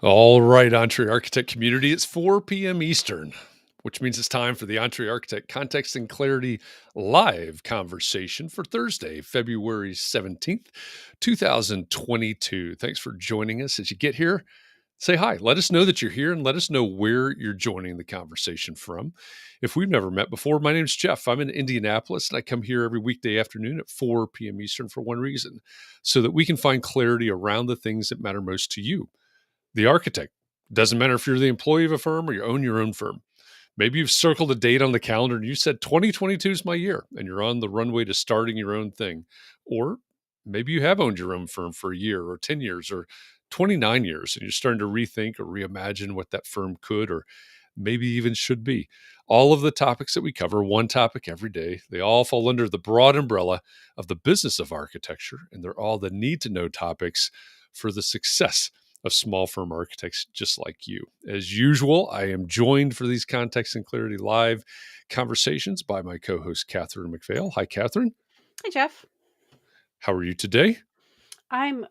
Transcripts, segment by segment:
All right, Entree Architect community, it's 4 p.m. Eastern, which means it's time for the Entree Architect Context and Clarity live conversation for Thursday, February 17th, 2022. Thanks for joining us. As you get here, say hi. Let us know that you're here and let us know where you're joining the conversation from. If we've never met before, my name's Jeff. I'm in Indianapolis and I come here every weekday afternoon at 4 p.m. Eastern for one reason, so that we can find clarity around the things that matter most to you, the architect. Doesn't matter if you're the employee of a firm or you own your own firm. Maybe you've circled a date on the calendar and you said 2022 is my year and you're on the runway to starting your own thing. Or maybe you have owned your own firm for a year or 10 years or 29 years and you're starting to rethink or reimagine what that firm could or maybe even should be. All of the topics that we cover, one topic every day, they all fall under the broad umbrella of the business of architecture, and they're all the need to know topics for the success of small firm architects just like you. As usual, I am joined for these Context and Clarity live conversations by my co-host, Katharine MacPhail. Hi, Katharine. Hi, Jeff. How are you today? I'm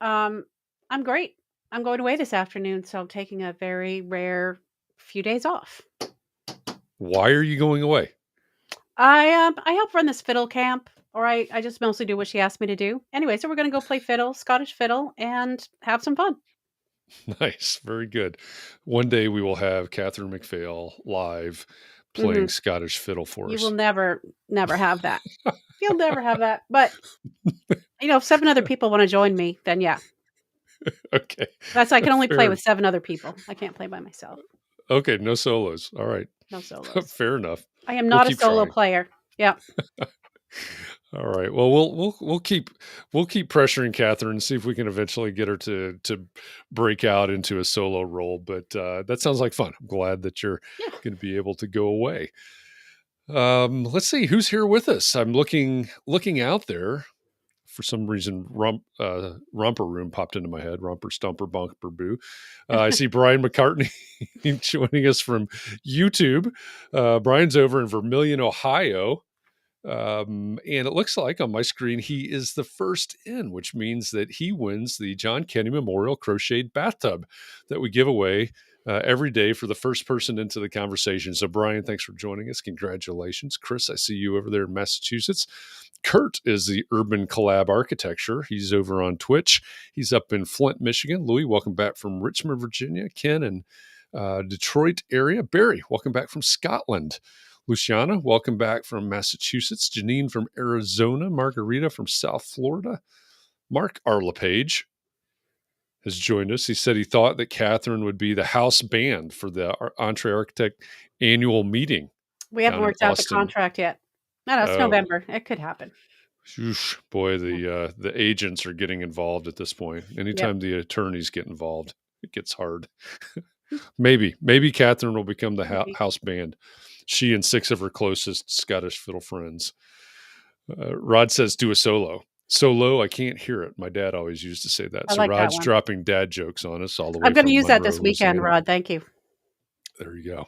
great. I'm going away this afternoon, so I'm taking a very rare few days off. Why are you going away? I help run this fiddle camp, or I just mostly do what she asked me to do. Anyway, so we're gonna go play fiddle, Scottish fiddle, and have some fun. Nice. Very good. One day we will have Katharine MacPhail live playing Mhm. Scottish fiddle for You will us. never have that. You'll never have that. But if 7 other people wanna join me, then yeah. Okay. That's I can only play Fair. with 7 other people. I can't play by myself. Okay. No solos. All right. No solos. Fair enough. I am We'll not a keep solo trying. player. Yeah. All right. Well, we'll keep pressuring Katharine and see if we can eventually get her to break out into a solo role. But that sounds like fun. I'm glad that you're Yeah. going to be able to go away. Let's see who's here with us. I'm looking out there. For some reason, Romper Room popped into my head. Romper, Stumper, Bumper, Boo. I see Brian McCartney joining us from YouTube. Brian's over in Vermilion, Ohio. And it looks like on my screen, he is the first in, which means that he wins the John Kenny Memorial Crocheted Bathtub that we give away every day for the first person into the conversation. So, Brian, thanks for joining us. Congratulations. Chris, I see you over there in Massachusetts. Kurt is the Urban Collab Architecture. He's over on Twitch. He's up in Flint, Michigan. Louis, welcome back from Richmond, Virginia. Ken in Detroit area. Barry, welcome back from Scotland. Luciana, welcome back from Massachusetts. Janine from Arizona. Margarita from South Florida. Mark Arlepage has joined us. He said he thought that Katharine would be the house band for the Entree Architect annual meeting We haven't down in worked out the Austin. contract yet. No, it's Oh, November. It could happen. boy, the agents are getting involved at this point. Yep. Anytime the attorneys get involved, it gets hard. Maybe Katharine will become the Maybe. house band. She and 6 of her closest Scottish fiddle friends. Rod says, do a solo. So low, I can't hear it. My dad always used to say that. I So like that Rod's one. dropping dad jokes on us all the I'm way gonna from use that Monroe, this weekend, Louisiana. Rod. Thank you. There you go.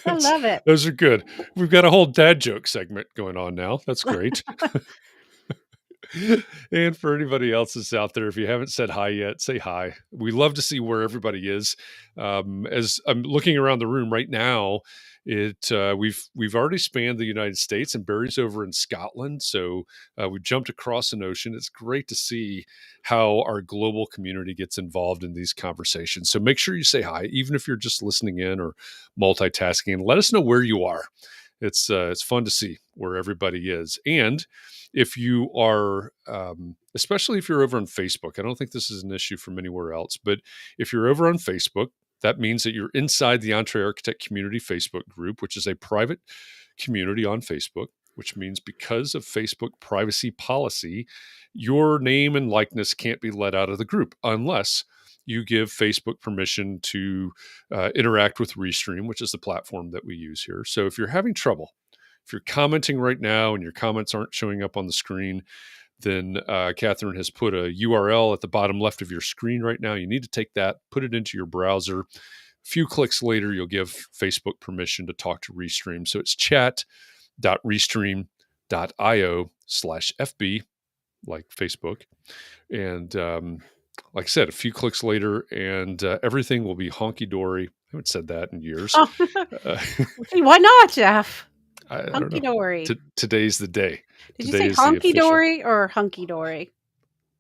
I love it. Those are good. We've got a whole dad joke segment going on now. That's great. And for anybody else that's out there, if you haven't said hi yet, say hi. We love to see where everybody is. As I'm looking around the room right now, we've already spanned the United States, and Barry's over in Scotland. So we've jumped across an ocean. It's great to see how our global community gets involved in these conversations. So make sure you say hi, even if you're just listening in or multitasking, and let us know where you are. It's fun to see where everybody is. And if you are, especially if you're over on Facebook, I don't think this is an issue from anywhere else, but if you're over on Facebook, that means that you're inside the Entree Architect Community Facebook group, which is a private community on Facebook, which means because of Facebook privacy policy, your name and likeness can't be let out of the group unless you give Facebook permission to interact with Restream, which is the platform that we use here. So if you're having trouble, if you're commenting right now and your comments aren't showing up on the screen, then Katharine has put a URL at the bottom left of your screen right now. You need to take that, put it into your browser. A few clicks later, you'll give Facebook permission to talk to Restream. So it's chat.restream.io/FB, like Facebook. And like I said, a few clicks later, and everything will be honky dory. I haven't said that in years. Gee, why not, Jeff? I don't Hunky know. dory. Today's the day. Did you Today say is the honky official. dory or hunky dory?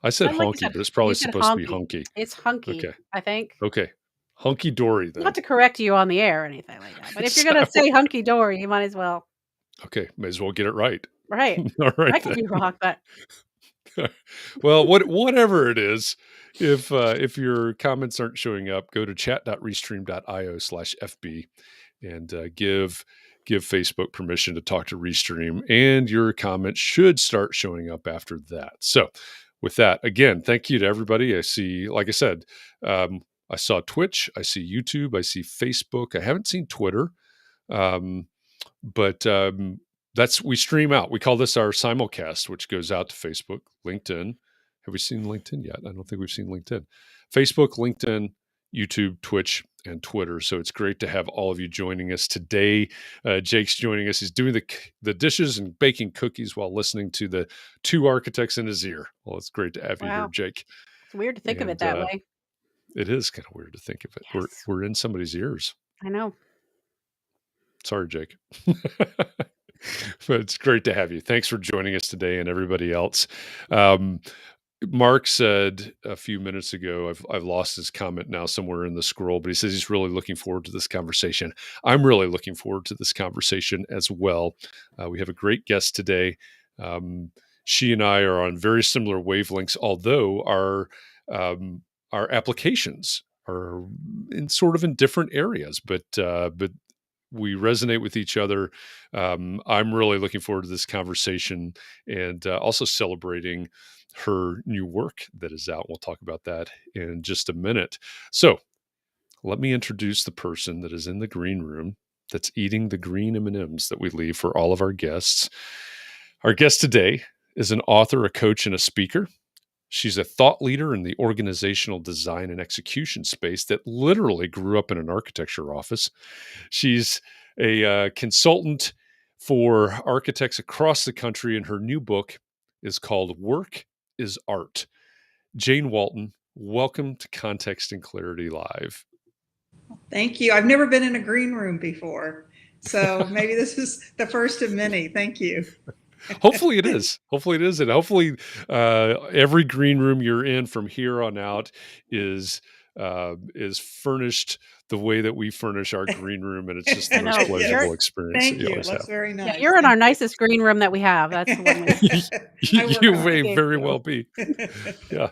I said Like you honky, said, but it's probably you said supposed to be honky. hunky. It's hunky, Okay. I think. Okay. Hunky dory then. Not to correct you on the air or anything like that, but if you're gonna say hunky dory, you might as well. Okay, may as well get it right. Right. All right I could then. be wrong, but Well, whatever it is, if your comments aren't showing up, go to chat.restream.io/fb and give Facebook permission to talk to Restream, and your comments should start showing up after that. So, with that, again, thank you to everybody. I see, like I said, I saw Twitch, I see YouTube, I see Facebook. I haven't seen Twitter. Um, but that's we stream out. We call this our simulcast, which goes out to Facebook, LinkedIn. Have we seen LinkedIn yet? I don't think we've seen LinkedIn. Facebook, LinkedIn, YouTube, Twitch, and Twitter. So it's great to have all of you joining us today. Jake's joining us. He's doing the dishes and baking cookies while listening to the two architects in his ear. Well, it's great to have you here, wow. Jake. It's weird to think of it And that way. it is kind of weird to think of it. Yes. We're in somebody's ears. I know. Sorry, Jake. But it's great to have you. Thanks for joining us today and everybody else. Mark said a few minutes ago, I've lost his comment now somewhere in the scroll, but he says he's really looking forward to this conversation. I'm really looking forward to this conversation as well. We have a great guest today. She and I are on very similar wavelengths, although our applications are in different areas, but we resonate with each other. I'm really looking forward to this conversation and also celebrating her new work that is out. We'll talk about that in just a minute. So let me introduce the person that is in the green room that's eating the green M&Ms that we leave for all of our guests. Our guest today is an author, a coach, and a speaker. She's a thought leader in the organizational design and execution space that literally grew up in an architecture office. She's a consultant for architects across the country, and her new book is called Work is Art. Jane Walton, welcome to Context and Clarity Live. Thank you. I've never been in a green room before, so maybe this is the first of many. Thank you. Hopefully it is. Hopefully it is. And hopefully every green room you're in from here on out is furnished the way that we furnish our green room. And it's just the most pleasurable experience. Thank you. That's very nice. Yeah, you're in our nicest green room that we have. That's the one you may very well be. Yeah.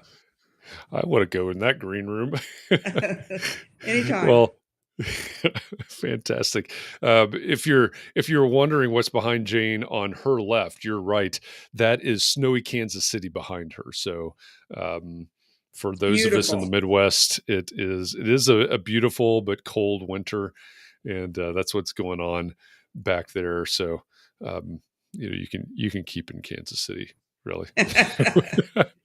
I want to go in that green room. Anytime. Well, fantastic. If you're wondering what's behind Jane on her left, you're right. That is snowy Kansas City behind her. So for those of us in the Midwest, it is a beautiful but cold winter, and that's what's going on back there. So you can keep in Kansas City. Really.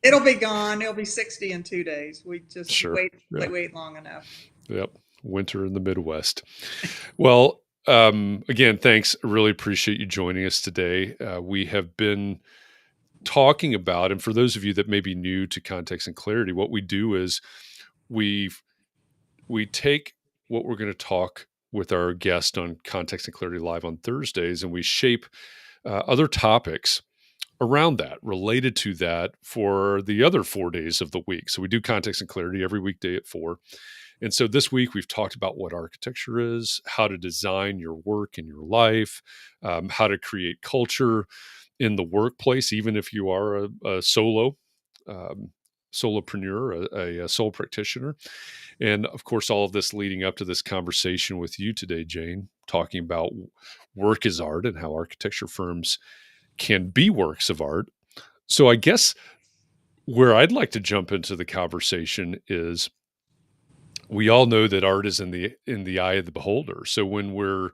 It'll be gone. It'll be 60 in 2 days. We just wait long enough. Yep. Winter in the Midwest. Well, again, thanks. I really appreciate you joining us today. We have been talking about, and for those of you that may be new to Context and Clarity, what we do is we take what we're going to talk with our guest on Context and Clarity Live on Thursdays, and we shape other topics around that, related to that, for the other 4 days of the week. So we do Context and Clarity every weekday at 4. And so this week we've talked about what architecture is, how to design your work and your life, how to create culture in the workplace, even if you are a solopreneur, a sole practitioner. And of course, all of this leading up to this conversation with you today, Jane, talking about work is art and how architecture firms can be works of art. So I guess where I'd like to jump into the conversation is, we all know that art is in the eye of the beholder. So when we're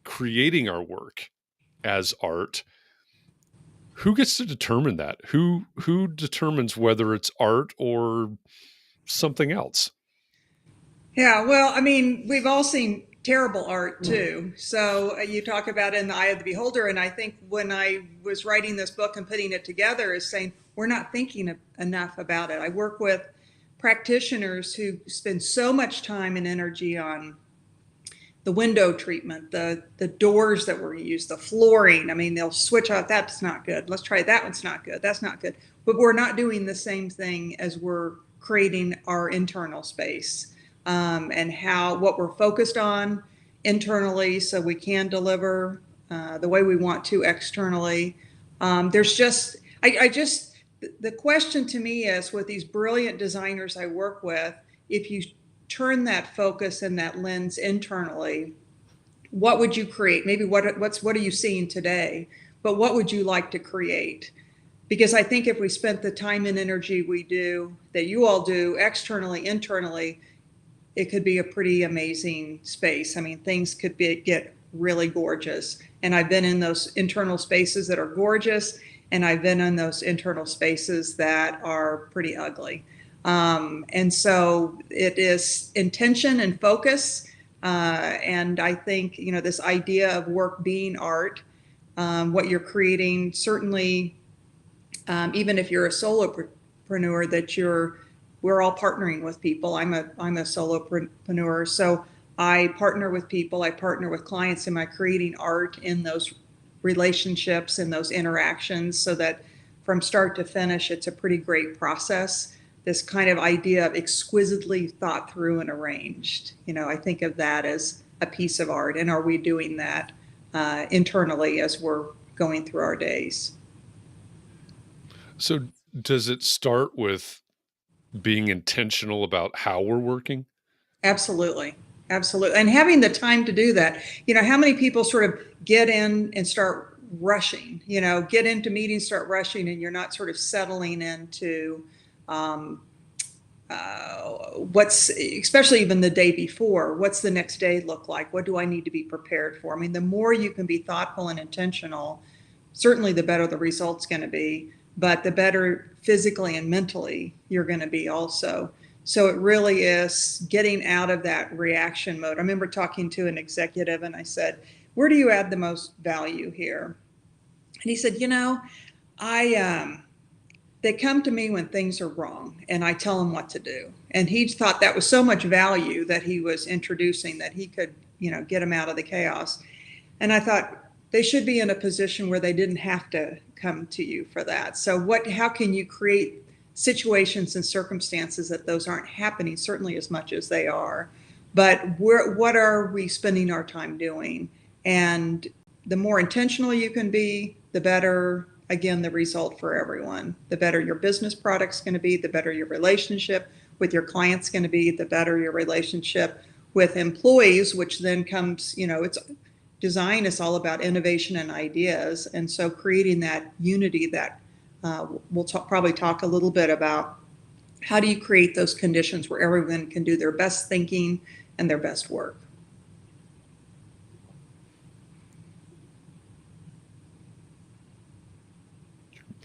creating our work as art, who gets to determine that? Who determines whether it's art or something else? Yeah, well, I mean, we've all seen terrible art too. So you talk about in the eye of the beholder, and I think when I was writing this book and putting it together, is saying we're not thinking enough about it. I work with practitioners who spend so much time and energy on the window treatment, the doors that were used, the flooring. I mean, they'll switch out, that's not good. Let's try that one's not good. That's not good. But we're not doing the same thing as we're creating our internal space, and what we're focused on internally so we can deliver the way we want to externally. The question to me is, with these brilliant designers I work with, if you turn that focus and that lens internally, what would you create? Maybe what are you seeing today, but what would you like to create? Because I think if we spent the time and energy we do, that you all do, externally, internally, it could be a pretty amazing space. I mean, things could get really gorgeous. And I've been in those internal spaces that are gorgeous, and I've been in those internal spaces that are pretty ugly. And so it is intention and focus. And I think, this idea of work being art, what you're creating, certainly, even if you're a solopreneur, we're all partnering with people. I'm a solopreneur. So I partner with people, I partner with clients. Am I creating art in those relationships and those interactions so that from start to finish, it's a pretty great process? This kind of idea of exquisitely thought through and arranged. I think of that as a piece of art. And are we doing that internally as we're going through our days? So does it start with being intentional about how we're working? Absolutely. Absolutely. And having the time to do that. How many people sort of get in and start rushing, get into meetings, start rushing, and you're not sort of settling into especially even the day before, what's the next day look like? What do I need to be prepared for? I mean, the more you can be thoughtful and intentional, certainly the better the result's going to be, but the better physically and mentally you're going to be also. So it really is getting out of that reaction mode. I remember talking to an executive and I said, where do you add the most value here? And he said, they come to me when things are wrong and I tell them what to do. And he thought that was so much value that he was introducing, that he could, get them out of the chaos. And I thought they should be in a position where they didn't have to come to you for that. So how can you create situations and circumstances that those aren't happening, certainly as much as they are, but what are we spending our time doing? And the more intentional you can be, the better, again, the result for everyone. The better your business product's going to be, the better your relationship with your clients going to be, the better your relationship with employees, which then comes, it's design is all about innovation and ideas. And so creating that unity that we'll probably talk a little bit about, how do you create those conditions where everyone can do their best thinking and their best work?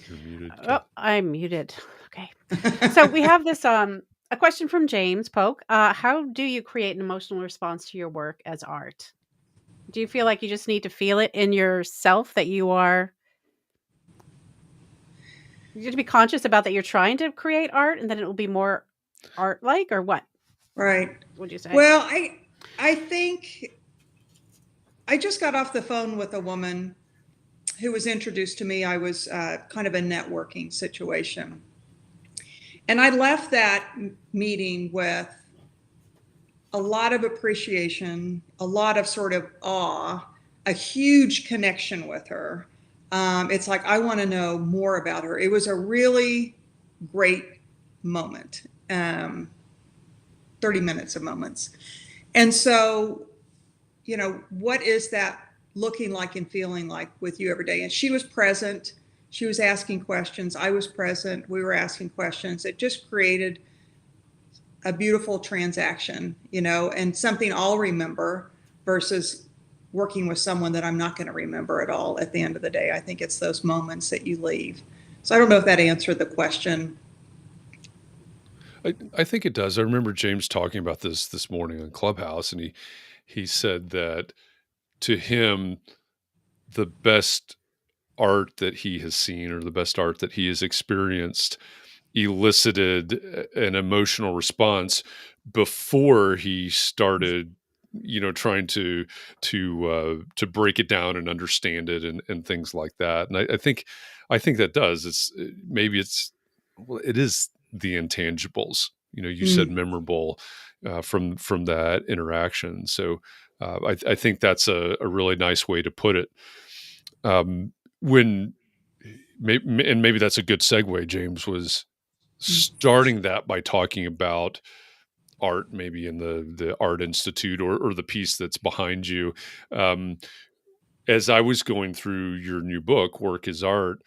You're muted. Oh, I'm muted. Okay. So we have this a question from James Polk. How do you create an emotional response to your work as art? Do you feel like you just need to feel it in yourself that you have to be conscious about that you're trying to create art and then it will be more art-like, or what? Right. Would you say? Well, I think I just got off the phone with a woman who was introduced to me. I was kind of a networking situation. And I left that meeting with a lot of appreciation, a lot of sort of awe, a huge connection with her. It's like, I want to know more about her. It was a really great moment, 30 minutes of moments. And so, what is that looking like and feeling like with you every day? And she was present. She was asking questions. I was present. We were asking questions. It just created a beautiful transaction, and something I'll remember versus working with someone that I'm not going to remember at all at the end of the day. I think it's those moments that you leave. So I don't know if that answered the question. I think it does. I remember James talking about this morning on Clubhouse, and he said that to him, the best art that he has seen, or the best art that he has experienced, elicited an emotional response before he started, trying to break it down and understand it and things like that. And I think that does. It is the intangibles. You said Mm. memorable from that interaction. So I think that's a really nice way to put it. When maybe that's a good segue. James was starting that by talking about art, maybe in the Art Institute or the piece that's behind you. Um, as I was going through your new book, Work is Art,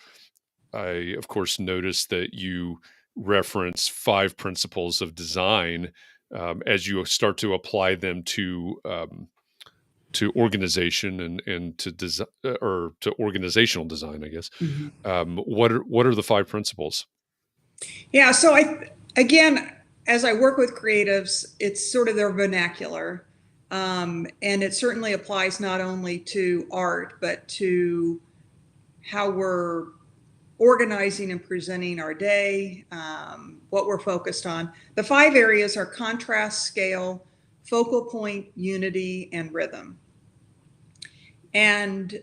I of course noticed that you reference 5 principles of design as you start to apply them to organization and to design or to organizational design, I guess. Mhm. What are the 5 principles? Yeah. So again, as I work with creatives, it's sort of their vernacular. And it certainly applies not only to art, but to how we're organizing and presenting our day, what we're focused on. The 5 areas are contrast, scale, focal point, unity, and rhythm. And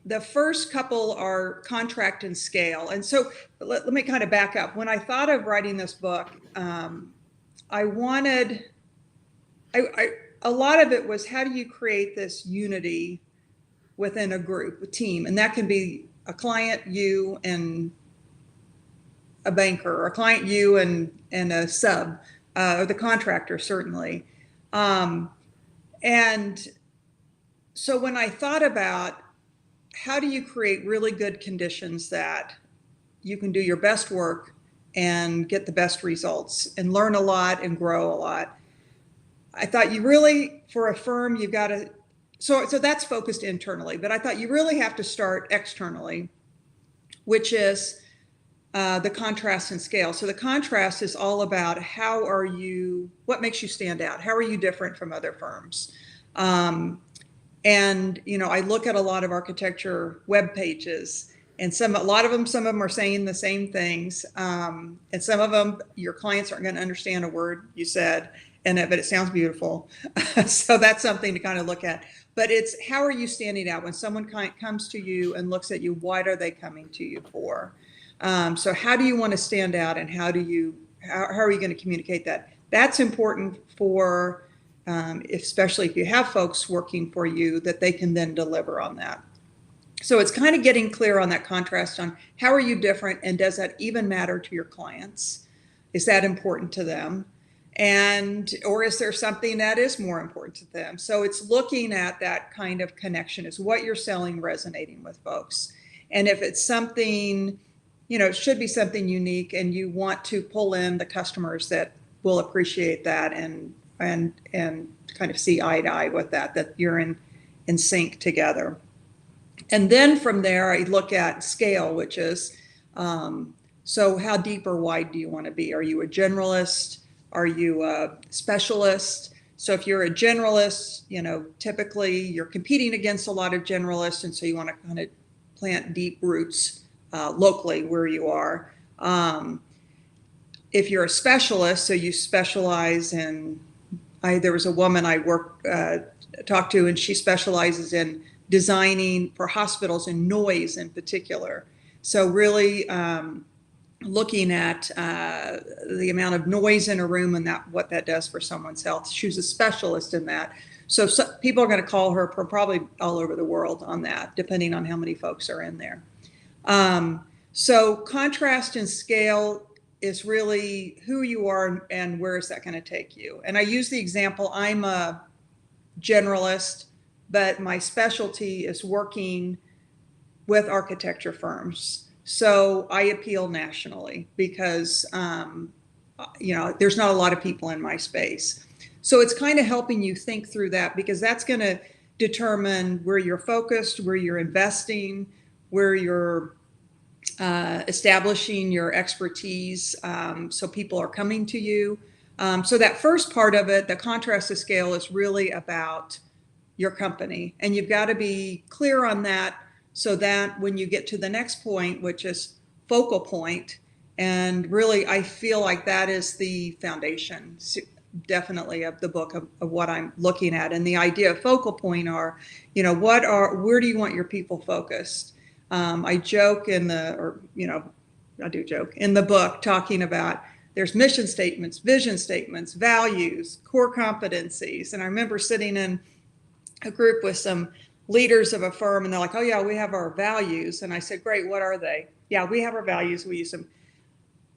the first couple are contract and scale. And so let me kind of back up. When I thought of writing this book, I wanted, a lot of it was, how do you create this unity within a group, a team? And that can be a client, you, and a banker, or a client, you, and a sub, or the contractor, certainly. And so when I thought about how do you create really good conditions that you can do your best work and get the best results and learn a lot and grow a lot, I thought you really, for a firm, you've got to, so that's focused internally, but I thought you really have to start externally, which is the contrast and scale. So the contrast is all about what makes you stand out? How are you different from other firms? And, I look at a lot of architecture web pages, and some of them are saying the same things. And some of them, your clients aren't going to understand a word you said, but it sounds beautiful. So that's something to kind of look at. But it's, how are you standing out? When someone comes to you and looks at you, what are they coming to you for? So how do you want to stand out, and how are you going to communicate that? That's important for, especially if you have folks working for you, that they can then deliver on that. So it's kind of getting clear on that contrast on how are you different, and does that even matter to your clients? Is that important to them? Or is there something that is more important to them? So it's looking at that kind of connection. Is what you're selling resonating with folks? And if it's something, it should be something unique, and you want to pull in the customers that will appreciate that and kind of see eye to eye with that you're in sync together. And then from there, I look at scale, which is, so how deep or wide do you want to be? Are you a generalist? Are you a specialist? So if you're a generalist, typically you're competing against a lot of generalists. And so you want to kind of plant deep roots locally where you are. If you're a specialist, so you specialize in, there was a woman I talked to, and she specializes in designing for hospitals and noise in particular. So really looking at the amount of noise in a room and what that does for someone's health. She's a specialist in that. So people are going to call her probably all over the world on that, depending on how many folks are in there. So contrast and scale is really who you are and where is that going to take you. And I use the example, I'm a generalist, but my specialty is working with architecture firms. So I appeal nationally because, there's not a lot of people in my space. So it's kind of helping you think through that, because that's going to determine where you're focused, where you're investing, where you're establishing your expertise, so people are coming to you. So that first part of it, the contrast to scale, is really about your company, and you've got to be clear on that, so that when you get to the next point, which is focal point, And really, I feel like that is the foundation, definitely, of the book, of what I'm looking at. And the idea of focal point are, where do you want your people focused? I joke I do joke in the book, talking about there's mission statements, vision statements, values, core competencies. And I remember sitting in a group with some leaders of a firm, and they're like, oh yeah, we have our values. And I said, great, what are they? Yeah, we have our values, we use them.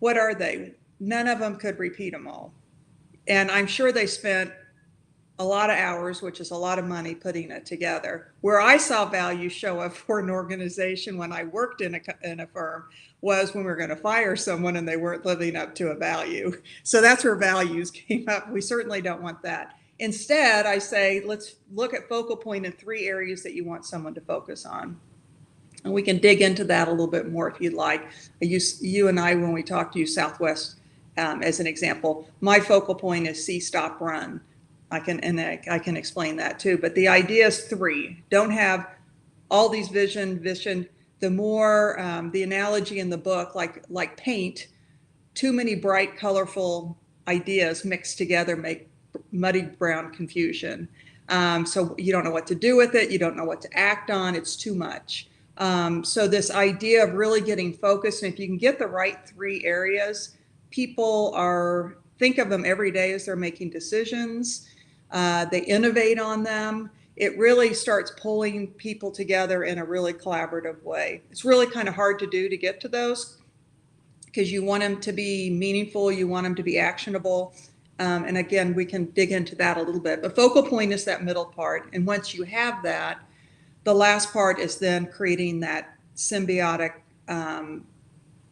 What are they? None of them could repeat them all. And I'm sure they spent a lot of hours, which is a lot of money, putting it together. Where I saw value show up for an organization when I worked in a firm was when we were going to fire someone and they weren't living up to a value. So that's where values came up. We certainly don't want that. Instead, I say, let's look at focal point in 3 areas that you want someone to focus on. And we can dig into that a little bit more if you'd like. You and I, when we talked, use Southwest as an example. My focal point is see, stop, run. I can explain that too. But the idea is 3. Don't have all these vision. The more the analogy in the book, like paint, too many bright, colorful ideas mixed together make muddy brown confusion. So you don't know what to do with it. You don't know what to act on. It's too much. So this idea of really getting focused, and if you can get the right 3 areas, people think of them every day as they're making decisions. They innovate on them. It really starts pulling people together in a really collaborative way. It's really kind of hard to do to get to those, because you want them to be meaningful, you want them to be actionable. And again, we can dig into that a little bit. But focal point is that middle part. And once you have that, the last part is then creating that symbiotic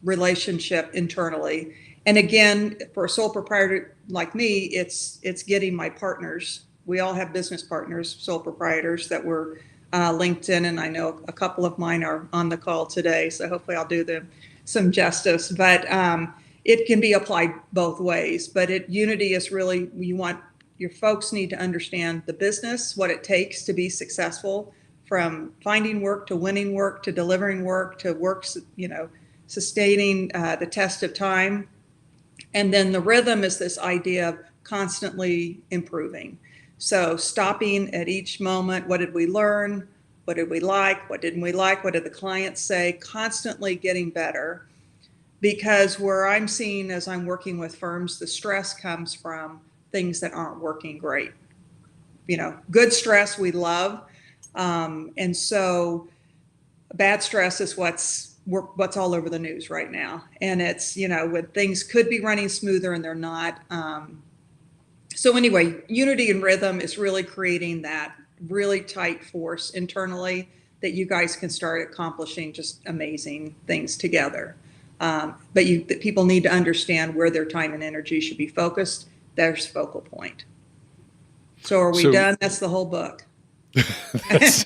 relationship internally. And again, for a sole proprietor like me, it's getting my partners. We all have business partners, sole proprietors that we're linked in, and I know a couple of mine are on the call today, so hopefully I'll do them some justice. But it can be applied both ways. But unity is really, your folks need to understand the business, what it takes to be successful, from finding work to winning work to delivering work to work, sustaining the test of time. And then the rhythm is this idea of constantly improving. So stopping at each moment, what did we learn? What did we like? What didn't we like? What did the clients say? Constantly getting better. Because where I'm seeing, as I'm working with firms, the stress comes from things that aren't working great. Good stress we love. And so bad stress is what's all over the news right now. And it's, when things could be running smoother and they're not. So anyway, unity and rhythm is really creating that really tight force internally that you guys can start accomplishing just amazing things together. But people need to understand where their time and energy should be focused. There's focal point. So are we done? That's the whole book. Thanks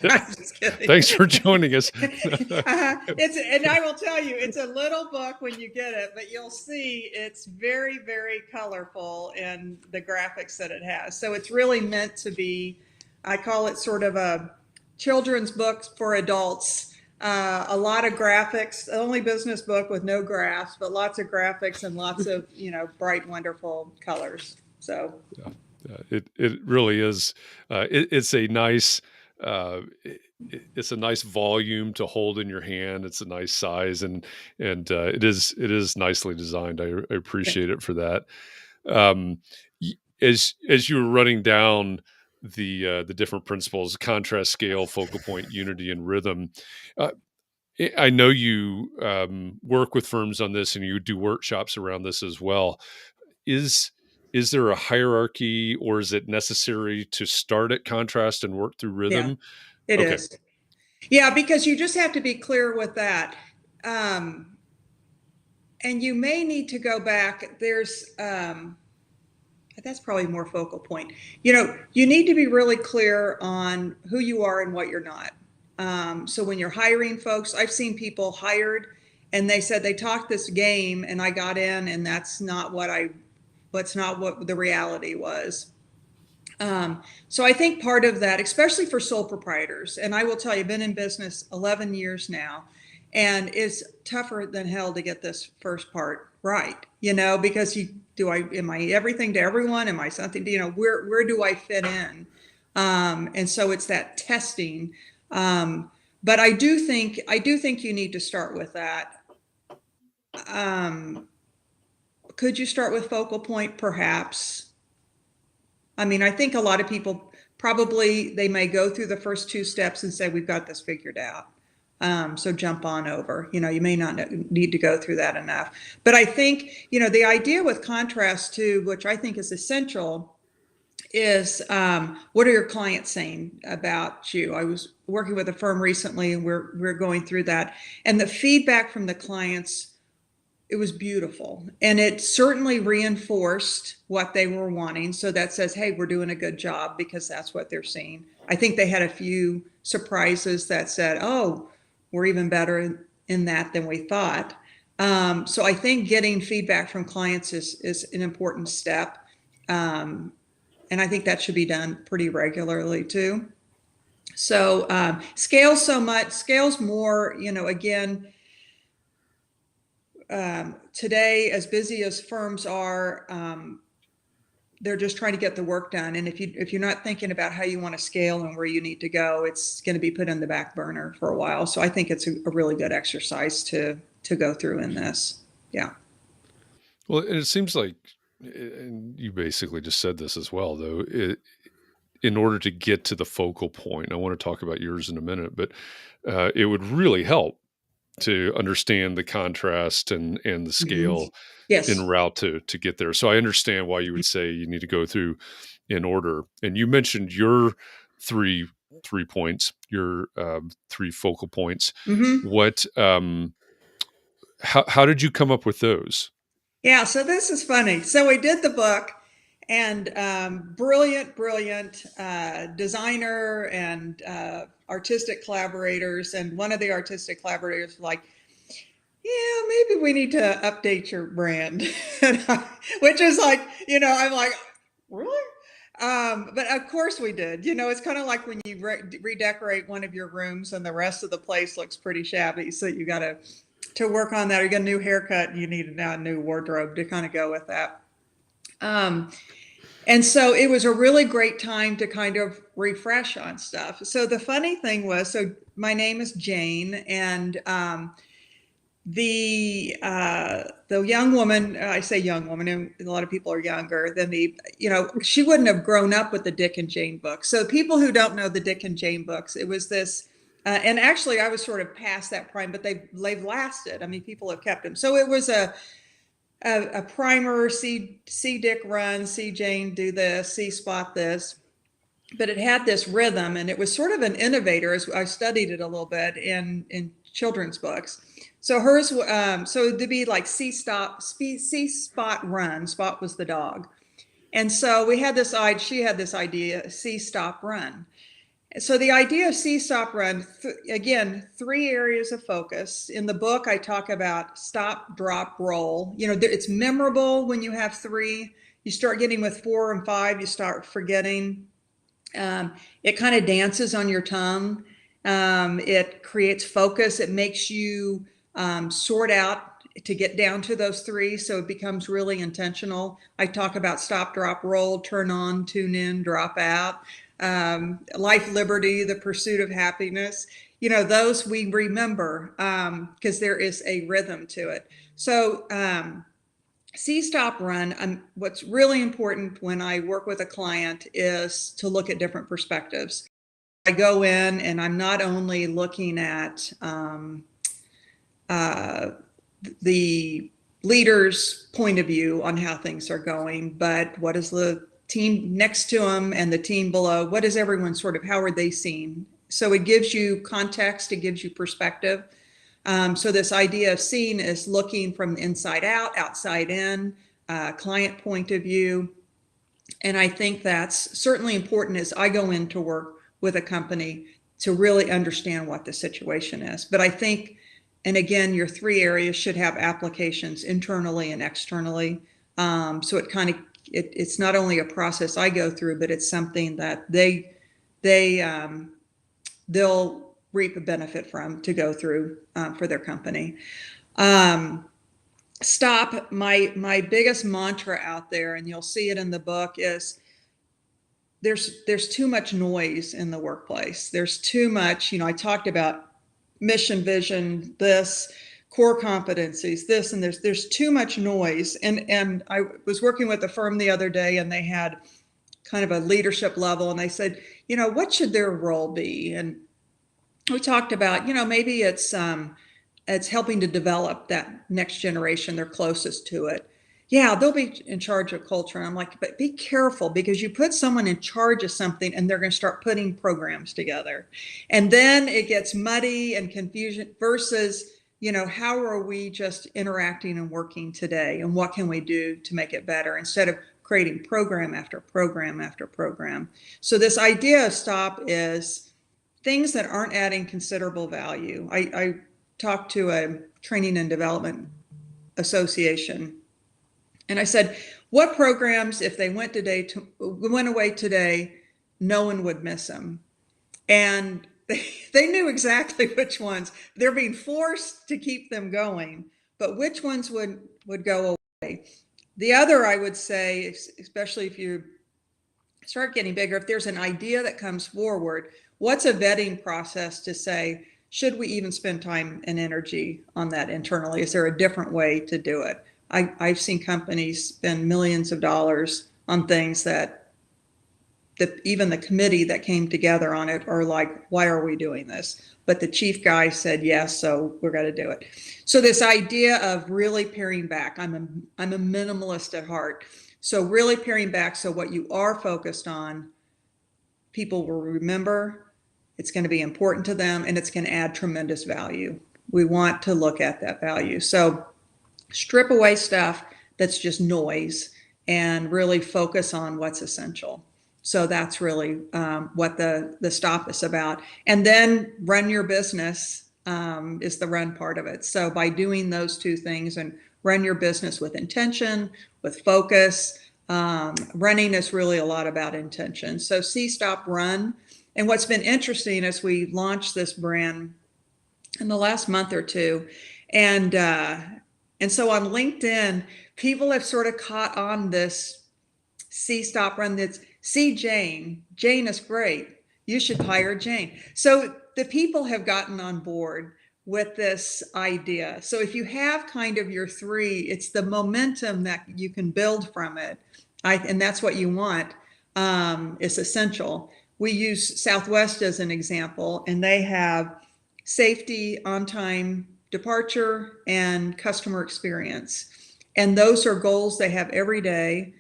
for joining us. And I will tell you, it's a little book when you get it, but you'll see it's very, very colorful in the graphics that it has. So it's really meant to be, I call it sort of a children's book for adults. A lot of graphics, only business book with no graphs, but lots of graphics and lots of, bright, wonderful colors. So yeah. It really is. It's a nice volume to hold in your hand. It's a nice size, and it is nicely designed. I appreciate it for that. As you were running down the different principles: contrast, scale, focal point, unity, and rhythm. I know you work with firms on this, and you do workshops around this as well. Is there a hierarchy, or is it necessary to start at contrast and work through rhythm? Yeah, it is. Yeah, because you just have to be clear with that. And you may need to go back. There's, that's probably more focal point. You need to be really clear on who you are and what you're not. So when you're hiring folks, I've seen people hired and they said they talked this game and I got in, and that's not what the reality was. So I think part of that, especially for sole proprietors, and I will tell you, I've been in business 11 years now, And it's tougher than hell to get this first part right, because am I everything to everyone? Am I something to, where do I fit in? And so it's that testing. But I do think you need to start with that. Could you start with focal point? Perhaps. I mean, I think a lot of people probably, they may go through the first 2 steps and say, we've got this figured out. So jump on over, you may not need to go through that enough. But I think, the idea with contrast too, which I think is essential, is what are your clients saying about you? I was working with a firm recently and we're going through that. And the feedback from the clients, it was beautiful. And it certainly reinforced what they were wanting. So that says, hey, we're doing a good job, because that's what they're seeing. I think they had a few surprises that said, oh, we're even better in that than we thought. So I think getting feedback from clients is an important step. And I think that should be done pretty regularly too. So scales more, again, today, as busy as firms are, they're just trying to get the work done. And if you're not thinking about how you want to scale and where you need to go, it's going to be put on the back burner for a while. So I think it's a really good exercise to go through in this. Yeah. Well, and it seems like, and you basically just said this as well, though, in order to get to the focal point, I want to talk about yours in a minute, but it would really help to understand the contrast and the scale Yes. en route to get there. So I understand why you would say you need to go through in order. And you mentioned your three points, your 3 focal points. What, how did you come up with those? Yeah, so this is funny. So we did the book, and brilliant designer and artistic collaborators. And one of the artistic collaborators was like, yeah, maybe we need to update your brand. Which is like, I'm like, really? But of course we did. It's kind of like when you redecorate one of your rooms and the rest of the place looks pretty shabby. So you got to work on that. Or you got a new haircut and you need now a new wardrobe to kind of go with that. And so it was a really great time to kind of refresh on stuff. So the funny thing was, so my name is Jane, and the young woman, I say young woman, and a lot of people are younger than me, she wouldn't have grown up with the Dick and Jane books. So people who don't know the Dick and Jane books, it was this, and actually I was sort of past that prime, but they've lasted. I mean, people have kept them. So it was a primer, see Dick run, see Jane do this, see Spot this. But it had this rhythm, and it was sort of an innovator, as I studied it a little bit in children's books. So hers, so to be like see Spot run. Spot was the dog. And so we had this idea, she had this idea, see, stop, run. So the idea of see, stop, run, again, 3 areas of focus. In the book, I talk about stop, drop, roll. It's memorable when you have 3. You start getting with 4 and 5, you start forgetting. It kind of dances on your tongue. It creates focus. It makes you sort out to get down to those 3. So it becomes really intentional. I talk about stop, drop, roll, turn on, tune in, drop out. Life, liberty, the pursuit of happiness, those we remember because there is a rhythm to it. So see, stop, run. What's really important when I work with a client is to look at different perspectives. I go in and I'm not only looking at the leader's point of view on how things are going, but what is the team next to them and the team below? What is everyone how are they seen? So it gives you context, it gives you perspective. So this idea of seeing is looking from inside out, outside in, client point of view. And I think that's certainly important as I go in to work with a company to really understand what the situation is. But I think, and again, your 3 areas should have applications internally and externally. So it's not only a process I go through, but it's something that they'll reap a benefit from, to go through for their company. Stop. My biggest mantra out there, and you'll see it in the book, is there's too much noise in the workplace. There's too much, I talked about mission, vision, this, core competencies, this, and there's too much noise. And I was working with a firm the other day, and they had kind of a leadership level, and they said, what should their role be? And we talked about, maybe it's helping to develop that next generation. They're closest to it. Yeah, they'll be in charge of culture. And I'm like, but be careful, because you put someone in charge of something and they're going to start putting programs together. And then it gets muddy and confusion versus, how are we just interacting and working today? And what can we do to make it better instead of creating program after program after program? So this idea of stop is things that aren't adding considerable value. I talked to a training and development association, and I said, what programs, if they went away today, no one would miss them? And they knew exactly which ones. They're being forced to keep them going, but which ones would go away? The other, I would say, especially if you start getting bigger, if there's an idea that comes forward, what's a vetting process to say, should we even spend time and energy on that internally? Is there a different way to do it? I've seen companies spend millions of dollars on things that even the committee that came together on it are like, why are we doing this? But the chief guy said yes, so we're going to do it. So this idea of really paring back, I'm a minimalist at heart. So really paring back, so what you are focused on, people will remember, it's going to be important to them, and it's going to add tremendous value. We want to look at that value. So strip away stuff that's just noise and really focus on what's essential. So that's really what the stop is about. And then run your business is the run part of it. So by doing those two things, and run your business with intention, with focus, running is really a lot about intention. So see, stop, run. And what's been interesting is we launched this brand in the last month or two, and so on LinkedIn, people have sort of caught on this see, stop, run. That's see Jane. Jane is great. You should hire Jane. So the people have gotten on board with this idea. So if you have kind of your three, it's the momentum that you can build from it. And that's what you want. Is essential. We use Southwest as an example, and they have safety, on-time departure, and customer experience. And those are goals they have every day.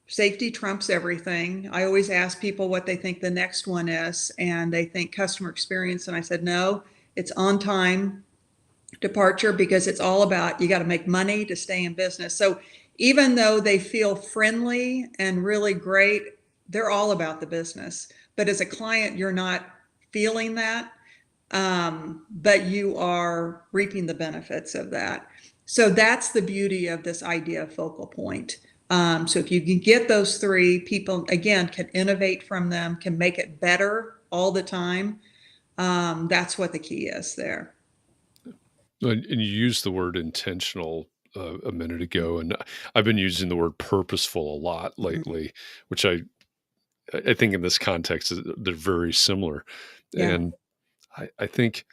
Safety trumps everything. I always ask people what they think the next one is, and they think customer experience. And I said, no, it's on-time departure, because it's all about, you got to make money to stay in business. So even though they feel friendly and really great, they're all about the business. But as a client, you're not feeling that. But you are reaping the benefits of that. So that's the beauty of this idea of focal point. So if you can get those three, people, again, can innovate from them, can make it better all the time. That's what the key is there. And you used the word intentional a minute ago, and I've been using the word purposeful a lot lately, which I think in this context they're very similar. Yeah. And I think,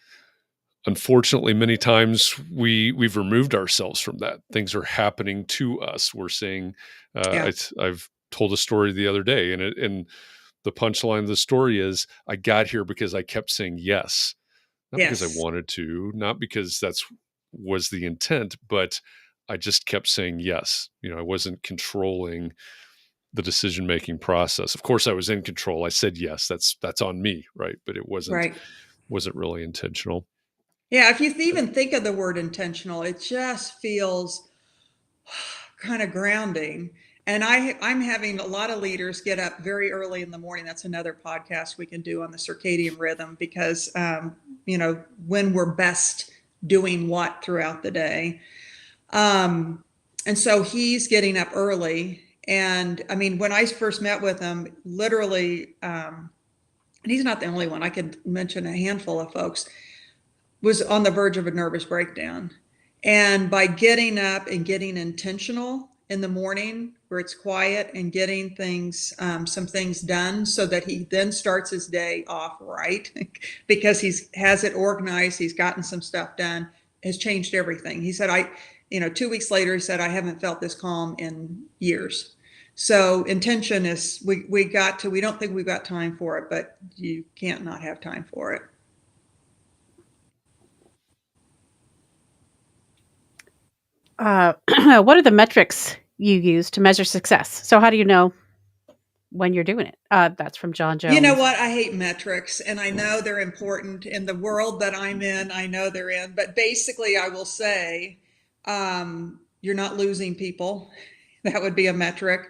unfortunately, many times we've removed ourselves from that. Things are happening to us. We're saying, I've told a story the other day, and the punchline of the story is, I got here because I kept saying yes, not because I wanted to, not because was the intent, but I just kept saying yes. I wasn't controlling the decision-making process. Of course I was in control. I said yes, that's on me, right? But it wasn't really intentional. Yeah, if you even think of the word intentional, it just feels kind of grounding. And I'm having a lot of leaders get up very early in the morning. That's another podcast we can do on the circadian rhythm, because when we're best doing what throughout the day. And so he's getting up early. And I mean, when I first met with him, literally, and he's not the only one, I could mention a handful of folks, was on the verge of a nervous breakdown. And by getting up and getting intentional in the morning where it's quiet and getting things, some things done so that he then starts his day off right because has it organized, he's gotten some stuff done, has changed everything. He said, 2 weeks later, he said, I haven't felt this calm in years. So intention is, we don't think we've got time for it, but you can't not have time for it. What are the metrics you use to measure success? So how do you know when you're doing it? That's from John Jones. You know what? I hate metrics, and I know they're important in the world that I'm in. I know they're in, but basically I will say, you're not losing people. That would be a metric.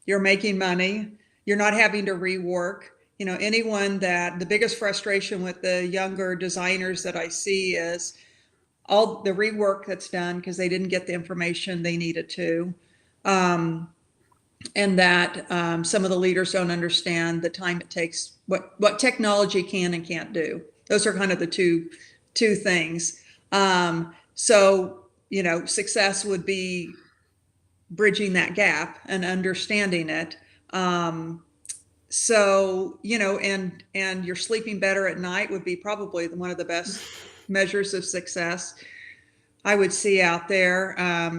You're making money. You're not having to rework. The biggest frustration with the younger designers that I see is all the rework that's done because they didn't get the information they needed to. And that some of the leaders don't understand the time it takes, what technology can and can't do. Those are kind of the two things. So, success would be bridging that gap and understanding it. So, and you're sleeping better at night would be probably one of the best measures of success I would see out there.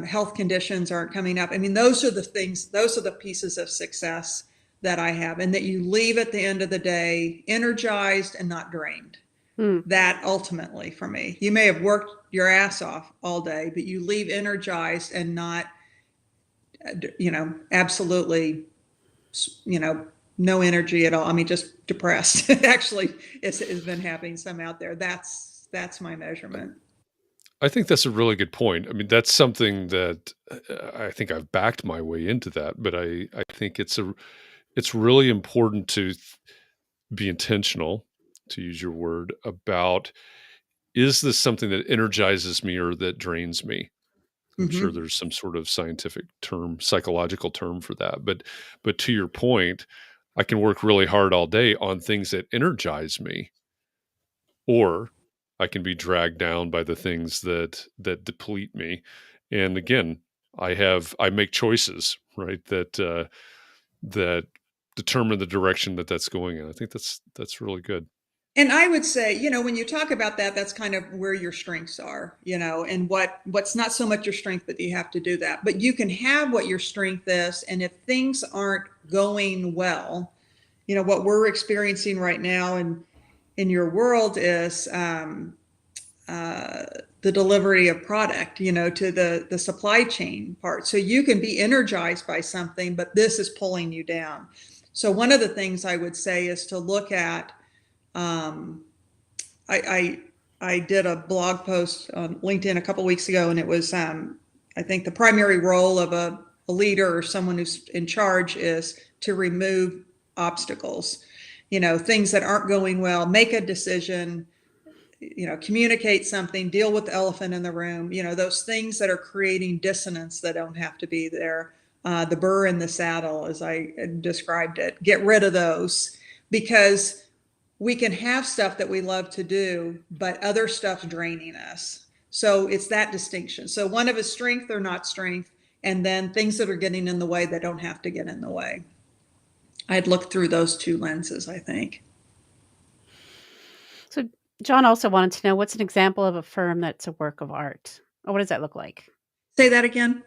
Health conditions aren't coming up. I mean, those are the things, those are the pieces of success that I have, and that you leave at the end of the day energized and not drained. That ultimately for me, you may have worked your ass off all day, but you leave energized and not, absolutely, no energy at all. I mean, just depressed. Actually, it's been happening some out there. That's my measurement. I think that's a really good point. I mean, that's something that I think I've backed my way into that, but I think it's really important to be intentional, to use your word, about, is this something that energizes me or that drains me? I'm sure there's some sort of scientific term, psychological term for that. But to your point, I can work really hard all day on things that energize me, or I can be dragged down by the things that deplete me. And again, I make choices, right? That determine the direction that's going in. I think that's really good. And I would say, when you talk about that, that's kind of where your strengths are, and what's not so much your strength that you have to do that, but you can have what your strength is. And if things aren't going well, what we're experiencing right now in your world is the delivery of product, to the supply chain part. So you can be energized by something, but this is pulling you down. So one of the things I would say is to look at, I did a blog post on LinkedIn a couple of weeks ago, and it was, I think the primary role of a leader or someone who's in charge is to remove obstacles, things that aren't going well, make a decision, communicate something, deal with the elephant in the room, those things that are creating dissonance that don't have to be there. The burr in the saddle, as I described it, get rid of those, because we can have stuff that we love to do, but other stuff's draining us. So it's that distinction. So one of is strength or not strength, and then things that are getting in the way that don't have to get in the way. I'd look through those two lenses, I think. So John also wanted to know, what's an example of a firm that's a work of art? Or what does that look like? Say that again.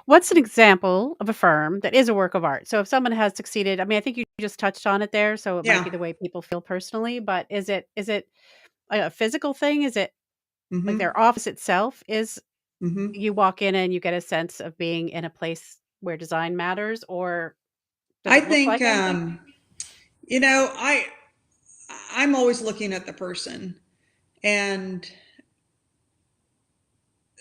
What's an example of a firm that is a work of art? So if someone has succeeded, I mean, I think you just touched on it there, so it might be the way people feel personally, but is it a physical thing? Is it like their office itself is, you walk in and you get a sense of being in a place where design matters, or does it look like anything? I'm always looking at the person, and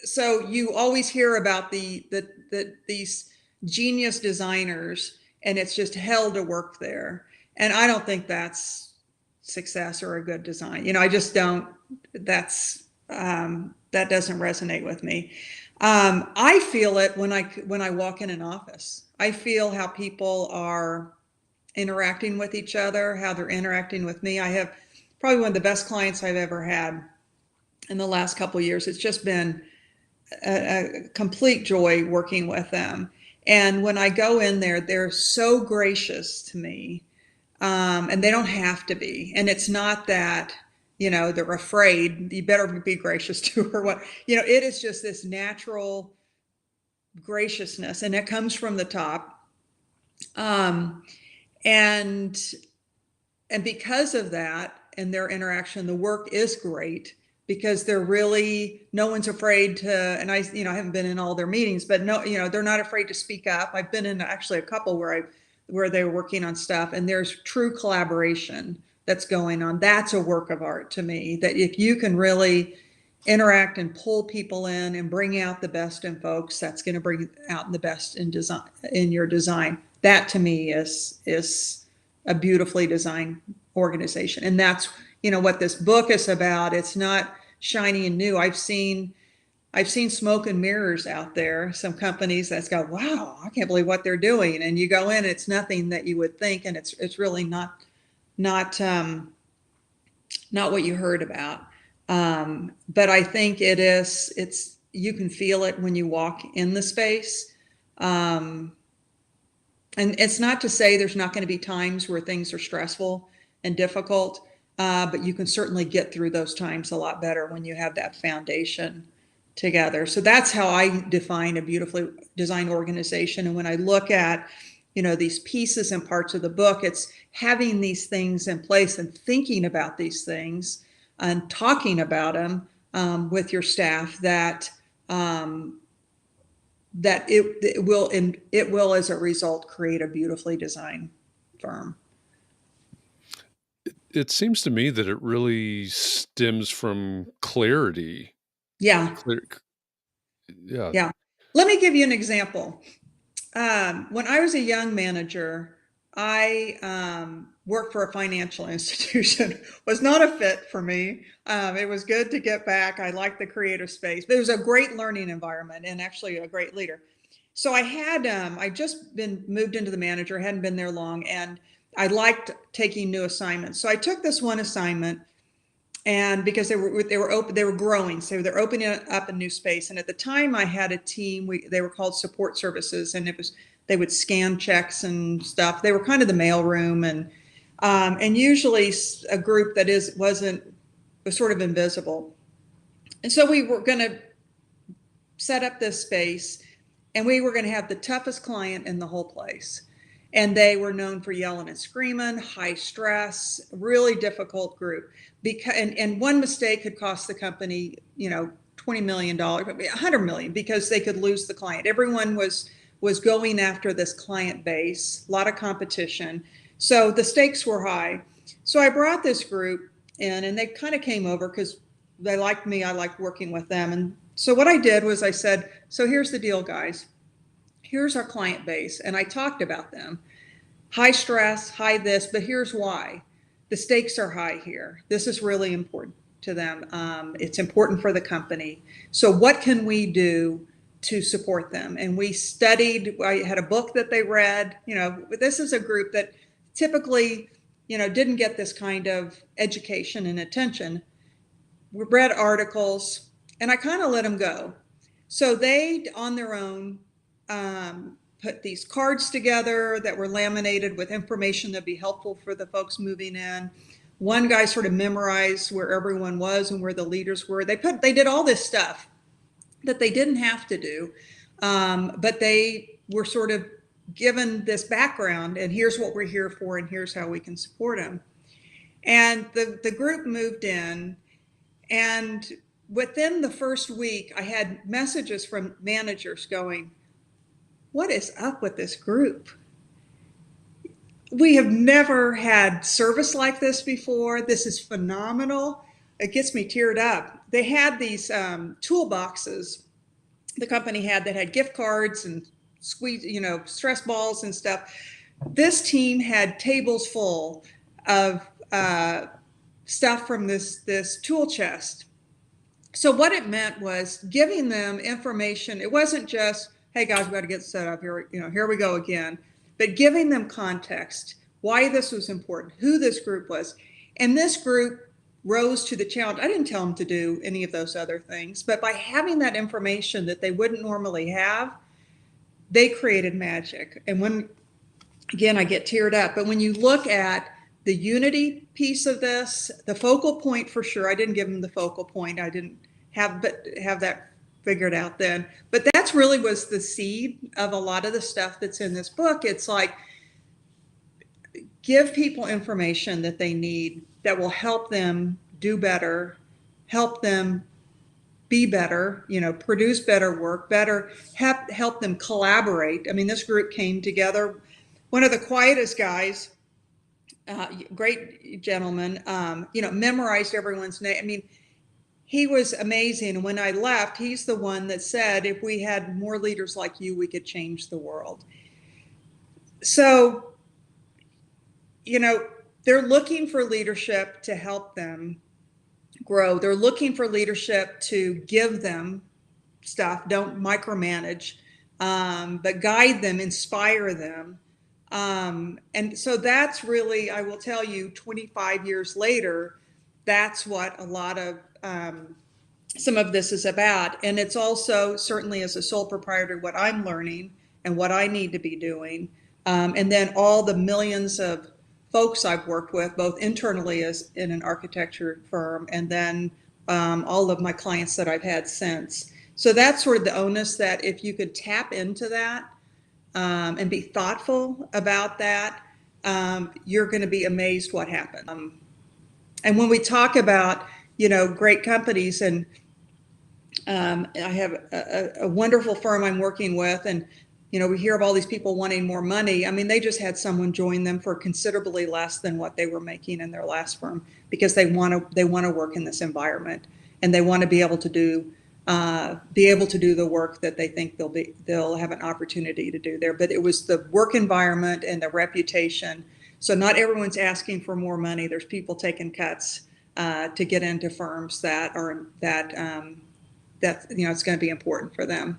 so you always hear about these genius designers, and it's just hell to work there. And I don't think that's success or a good design. I just don't. That doesn't resonate with me. I feel it when I walk in an office. I feel how people are interacting with each other, how they're interacting with me. I have probably one of the best clients I've ever had in the last couple of years. It's just been a complete joy working with them. And when I go in there, they're so gracious to me, and they don't have to be. And it's not that, they're afraid, you better be gracious to her. What, it is just this natural graciousness, and it comes from the top. And because of that and their interaction, the work is great because they're really, no one's afraid to, and I haven't been in all their meetings, but no, they're not afraid to speak up. I've been in actually a couple where they were working on stuff, and there's true collaboration that's going on. That's a work of art to me, that if you can really interact and pull people in and bring out the best in folks, that's going to bring out the best in design, in your design. That to me is a beautifully designed organization. And that's, what this book is about. It's not shiny and new. I've seen smoke and mirrors out there. Some companies that's got, wow, I can't believe what they're doing. And you go in, it's nothing that you would think, and it's really not what you heard about. But I think it's you can feel it when you walk in the space. And it's not to say there's not going to be times where things are stressful and difficult, but you can certainly get through those times a lot better when you have that foundation together. So that's how I define a beautifully designed organization. And when I look at, these pieces and parts of the book, it's having these things in place and thinking about these things and talking about them with your staff, that it will, as a result, create a beautifully designed firm. It seems to me that it really stems from clarity. Yeah. Yeah. Yeah. Let me give you an example. When I was a young manager, I worked for a financial institution. Was not a fit for me. It was good to get back. I liked the creative space, but it was a great learning environment and actually a great leader. So I had I just been moved into the manager, hadn't been there long, and I liked taking new assignments. So I took this one assignment, and because they were open, they were growing, so they're opening up a new space. And at the time, I had a team. They were called support services, and they would scan checks and stuff. They were kind of the mailroom, and usually a group that was sort of invisible. And so we were going to set up this space, and we were going to have the toughest client in the whole place. And they were known for yelling and screaming, high stress, really difficult group. And one mistake could cost the company, $20 million, $100 million, because they could lose the client. Everyone was going after this client base, a lot of competition. So the stakes were high. So I brought this group in, and they kind of came over because they liked me. I liked working with them. And so what I did was I said, so here's the deal, guys. Here's our client base. And I talked about them. High stress, high this, but here's why. The stakes are high here. This is really important to them. It's important for the company. So what can we do to support them? And we studied, I had a book that they read. This is a group that typically, didn't get this kind of education and attention. We read articles, and I kind of let them go. So they, on their own, put these cards together that were laminated with information that'd be helpful for the folks moving in. One guy sort of memorized where everyone was and where the leaders were. They did all this stuff that they didn't have to do, but they were sort of given this background, and here's what we're here for, and here's how we can support them. And the group moved in, and within the first week, I had messages from managers going, what is up with this group? We have never had service like this before. This is phenomenal. It gets me teared up. They had these toolboxes the company had that had gift cards and stress balls and stuff. This team had tables full of stuff from this tool chest. So what it meant was giving them information. It wasn't just, hey guys, we got to get set up here. Here we go again. But giving them context. why this was important, who this group was. And this group rose to the challenge. I didn't tell them to do any of those other things, but by having that information that they wouldn't normally have, they created magic. And when, again, I get teared up, but when you look at the unity piece of this, the focal point for sure, I didn't give them the focal point. I didn't have that figured out then, but that's really was the seed of a lot of the stuff that's in this book. It's like, give people information that they need that will help them do better, help them be better, produce better work, better, help them collaborate. I mean, this group came together. One of the quietest guys, great gentleman, memorized everyone's name. I mean, he was amazing. And when I left, he's the one that said, if we had more leaders like you, we could change the world. So, they're looking for leadership to help them grow. They're looking for leadership to give them stuff. Don't micromanage, but guide them, inspire them. And so that's really, I will tell you, 25 years later, that's what a lot of some of this is about. And it's also, certainly as a sole proprietor, what I'm learning and what I need to be doing. And then all the millions of folks I've worked with, both internally as in an architecture firm, and then all of my clients that I've had since. So that's sort of the onus, that if you could tap into that and be thoughtful about that, you're going to be amazed what happens. And when we talk about, great companies, and I have a wonderful firm I'm working with, and we hear of all these people wanting more money. I mean, they just had someone join them for considerably less than what they were making in their last firm, because they want to work in this environment, and they want to be able to do the work that they think they'll have an opportunity to do there. But it was the work environment and the reputation. So not everyone's asking for more money. There's people taking cuts to get into firms that it's going to be important for them.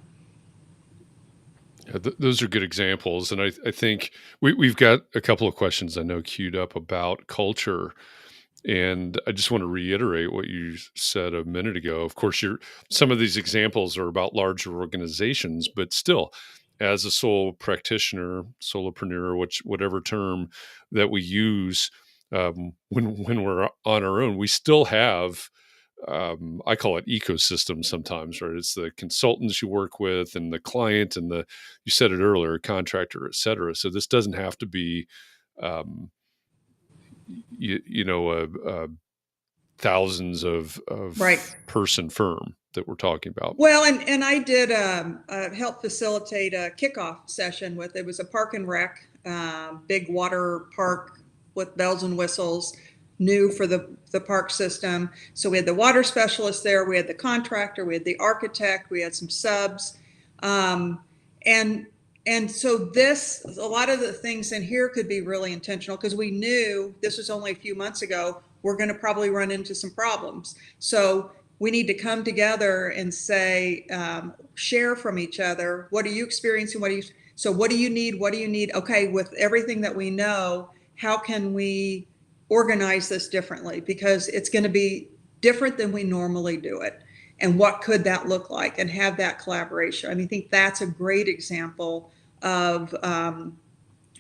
Yeah, those are good examples. And I think we've got a couple of questions I know queued up about culture. And I just want to reiterate what you said a minute ago. Of course, some of these examples are about larger organizations, but still, as a sole practitioner, solopreneur, whatever term that we use, when we're on our own, we still have, I call it ecosystem sometimes, right? It's the consultants you work with and the client and you said it earlier, contractor, et cetera. So this doesn't have to be, thousands of Right. person firm that we're talking about. Well, and I did help facilitate a kickoff session with, it was a park and rec, big water park with bells and whistles, new for the park system. So we had the water specialist there, we had the contractor, we had the architect, we had some subs. And so a lot of the things in here could be really intentional, because we knew this was only a few months ago, we're going to probably run into some problems. So we need to come together and say, share from each other. What are you experiencing? What do you need? What do you need? Okay, with everything that we know, how can we organize this differently? Because it's going to be different than we normally do it. And what could that look like? And have that collaboration. I mean, I think that's a great example of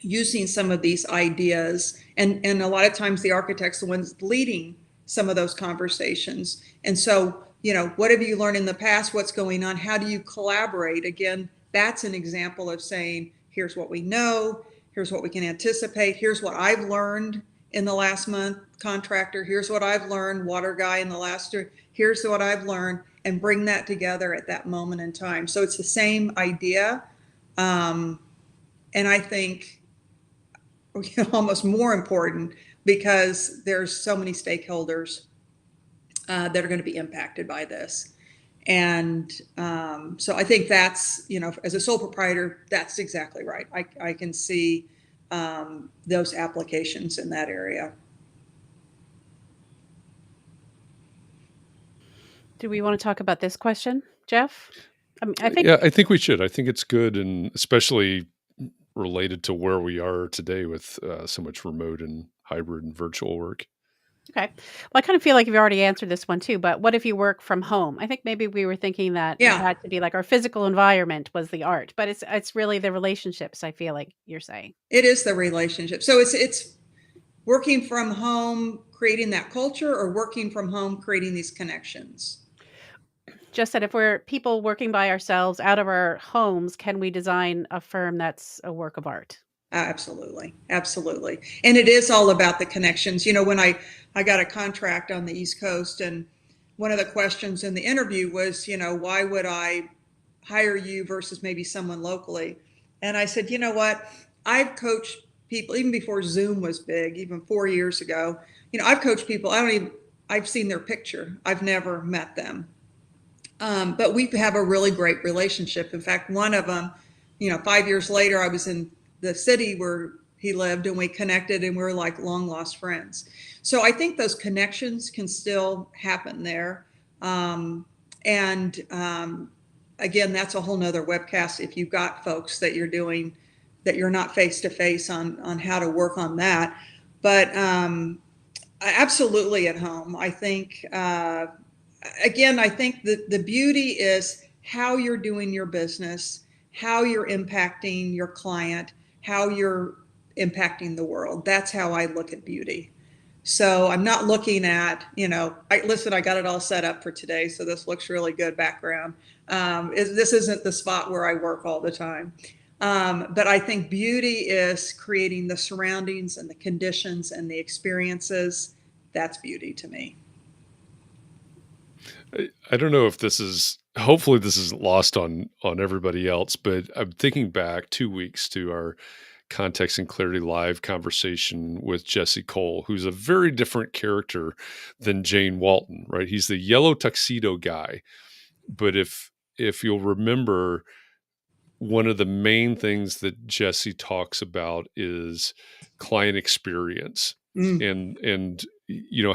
using some of these ideas. And a lot of times the architect's the ones leading some of those conversations. And so, what have you learned in the past? What's going on? How do you collaborate? Again, that's an example of saying, here's what we know. Here's what we can anticipate. Here's what I've learned in the last month, contractor. Here's what I've learned, water guy, in the last year. Here's what I've learned, and bring that together at that moment in time. So it's the same idea. And I think almost more important, because there's so many stakeholders that are going to be impacted by this. And so I think that's, as a sole proprietor, that's exactly right. I can see those applications in that area. Do we want to talk about this question, Jeff? I think we should. I think it's good, and especially related to where we are today with so much remote and hybrid and virtual work. Okay. Well, I kind of feel like you've already answered this one too, but what if you work from home? I think maybe we were thinking that it Yeah, had to be like our physical environment was the art, but it's really the relationships, I feel like you're saying. it is the relationship. So it's working from home, creating that culture, or working from home, creating these connections. Just that if we're people working by ourselves out of our homes, can we design a firm that's a work of art? Absolutely, absolutely. And it is all about the connections. When I got a contract on the East Coast, and one of the questions in the interview was, why would I hire you versus maybe someone locally? And I said, you know what? I've coached people even before Zoom was big, even 4 years ago. I've coached people. I've seen their picture. I've never met them. But we have a really great relationship. In fact, one of them, 5 years later, I was in the city where he lived, and we connected, and we were like long lost friends. So I think those connections can still happen there. And again, that's a whole nother webcast if you've got folks that you're doing that you're not face to face on how to work on that. But absolutely at home. I think again, I think that the beauty is how you're doing your business, how you're impacting your client, how you're impacting the world. That's how I look at beauty. So I'm not looking at, I got it all set up for today, so this looks really good background. This isn't the spot where I work all the time. But I think beauty is creating the surroundings and the conditions and the experiences. That's beauty to me. I don't know if hopefully this isn't lost on everybody else, but I'm thinking back 2 weeks to our Context and Clarity Live conversation with Jesse Cole, who's a very different character than Jane Walton, right? He's the yellow tuxedo guy. But if you'll remember, one of the main things that Jesse talks about is client experience Mm. and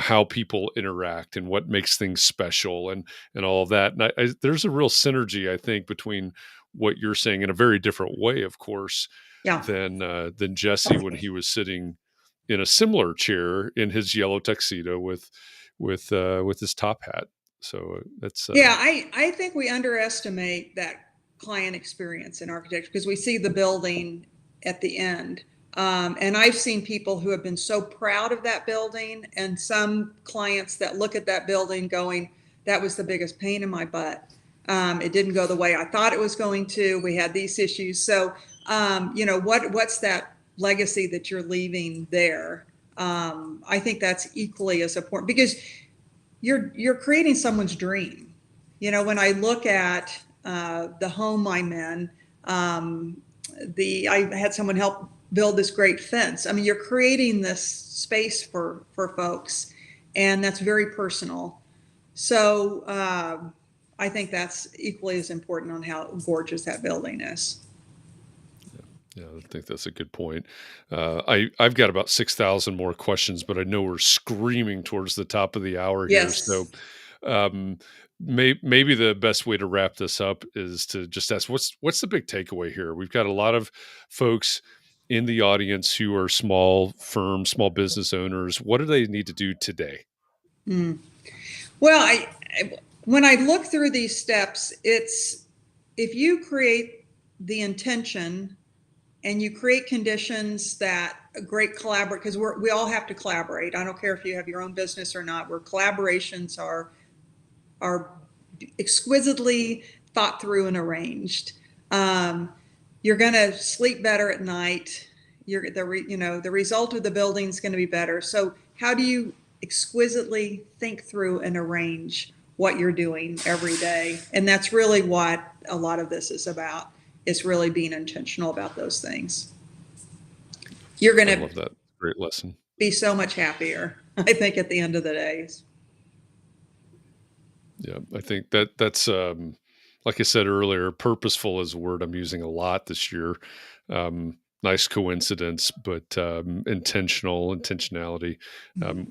how people interact and what makes things special and all of that. And there's a real synergy, I think, between what you're saying in a very different way, of course, Yeah. than Jesse when he was sitting in a similar chair in his yellow tuxedo with his top hat. So that's Yeah, I think we underestimate that client experience in architecture because we see the building at the end. And I've seen people who have been so proud of that building, and some clients that look at that building going, that was the biggest pain in my butt. It didn't go the way I thought it was going to. We had these issues. So, what's that legacy that you're leaving there? I think that's equally as important because you're creating someone's dream. When I look at the home I'm in, I had someone help build this great fence. I mean, you're creating this space for folks, and that's very personal. So I think that's equally as important on how gorgeous that building is. Yeah, I think that's a good point. I've got about 6,000 more questions, but I know we're screaming towards the top of the hour here. So Yes. um, maybe the best way to wrap this up is to just ask what's the big takeaway here? We've got a lot of folks in the audience who are small firms, small business owners. What do they need to do today? Mm. Well, when I look through these steps, it's if you create the intention and you create conditions that a great collaborate, because we all have to collaborate. I don't care if you have your own business or not, where collaborations are exquisitely thought through and arranged. You're going to sleep better at night. The result of the building is going to be better. So how do you exquisitely think through and arrange what you're doing every day? And that's really what a lot of this is about. Is really being intentional about those things. You're going I to love that. Great lesson. be so much happier, I think, at the end of the day. Yeah, I think that's like I said earlier, purposeful is a word I'm using a lot this year. Nice coincidence, but intentionality.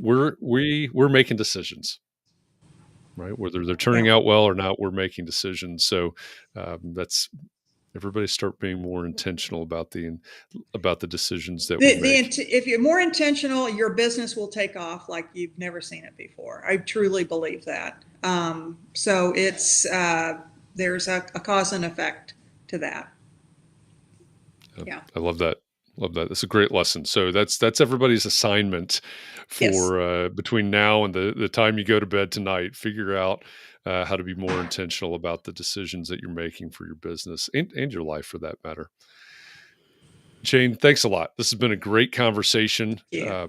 We're making decisions, right? Whether they're turning Yeah. out well or not, we're making decisions. So that's Everybody start being more intentional about the decisions that we make. If you're more intentional, your business will take off like you've never seen it before. I truly believe that. So it's there's a cause and effect to that. Yeah, I love that. Love that. That's a great lesson. So that's everybody's assignment for between now and the time you go to bed tonight. Figure out how to be more intentional about the decisions that you're making for your business and your life, for that matter. Jane, thanks a lot. This has been a great conversation. Yeah.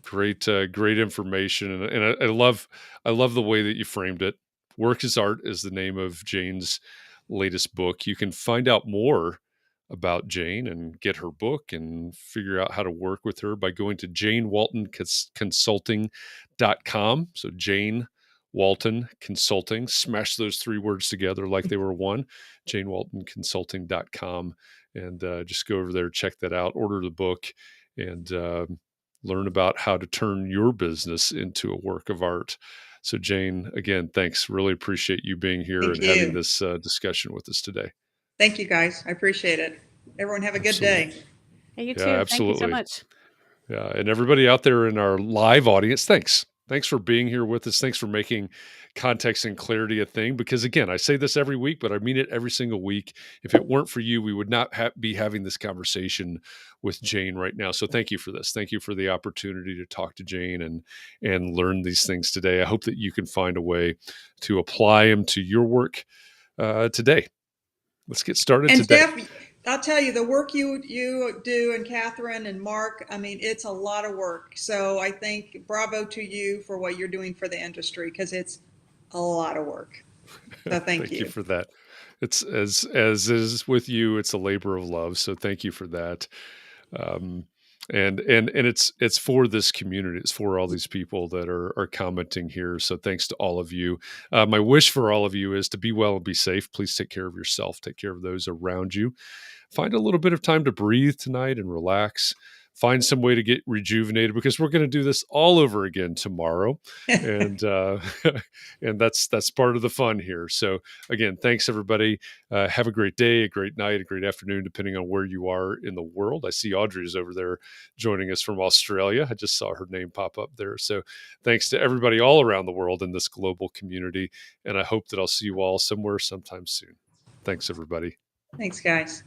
Great information, and I love the way that you framed it. Work is Art is the name of Jane's latest book. You can find out more about Jane and get her book and figure out how to work with her by going to janewaltonconsulting.com. So Jane Walton Consulting, smash those three words together like they were one, janewaltonconsulting.com, and just go over there, check that out, order the book, and learn about how to turn your business into a work of art. So Jane, again, thanks. Really appreciate you being here and having this discussion with us today. Thank you, guys. I appreciate it. Everyone have a good day. Hey, you too. Yeah, absolutely. Thank you so much. Yeah, and everybody out there in our live audience, thanks. Thanks for being here with us. Thanks for making context and clarity a thing. Because again, I say this every week, but I mean it every single week. If it weren't for you, we would not be having this conversation with Jane right now. So thank you for this. Thank you for the opportunity to talk to Jane and learn these things today. I hope that you can find a way to apply them to your work today. Let's get started today. I'll tell you, the work you do, and Katharine and Mark, I mean, it's a lot of work. So I think bravo to you for what you're doing for the industry, because it's a lot of work. So thank you for that. It's as is with you, it's a labor of love. So thank you for that. And it's for this community. It's for all these people that are commenting here. So thanks to all of you. My wish for all of you is to be well and be safe. Please take care of yourself. Take care of those around you. Find a little bit of time to breathe tonight and relax. Find some way to get rejuvenated, because we're going to do this all over again tomorrow. And and that's part of the fun here. So again, thanks everybody. Have a great day, a great night, a great afternoon, depending on where you are in the world. I see Audrey is over there joining us from Australia. I just saw her name pop up there. So thanks to everybody all around the world in this global community. And I hope that I'll see you all somewhere sometime soon. Thanks, everybody. Thanks, guys.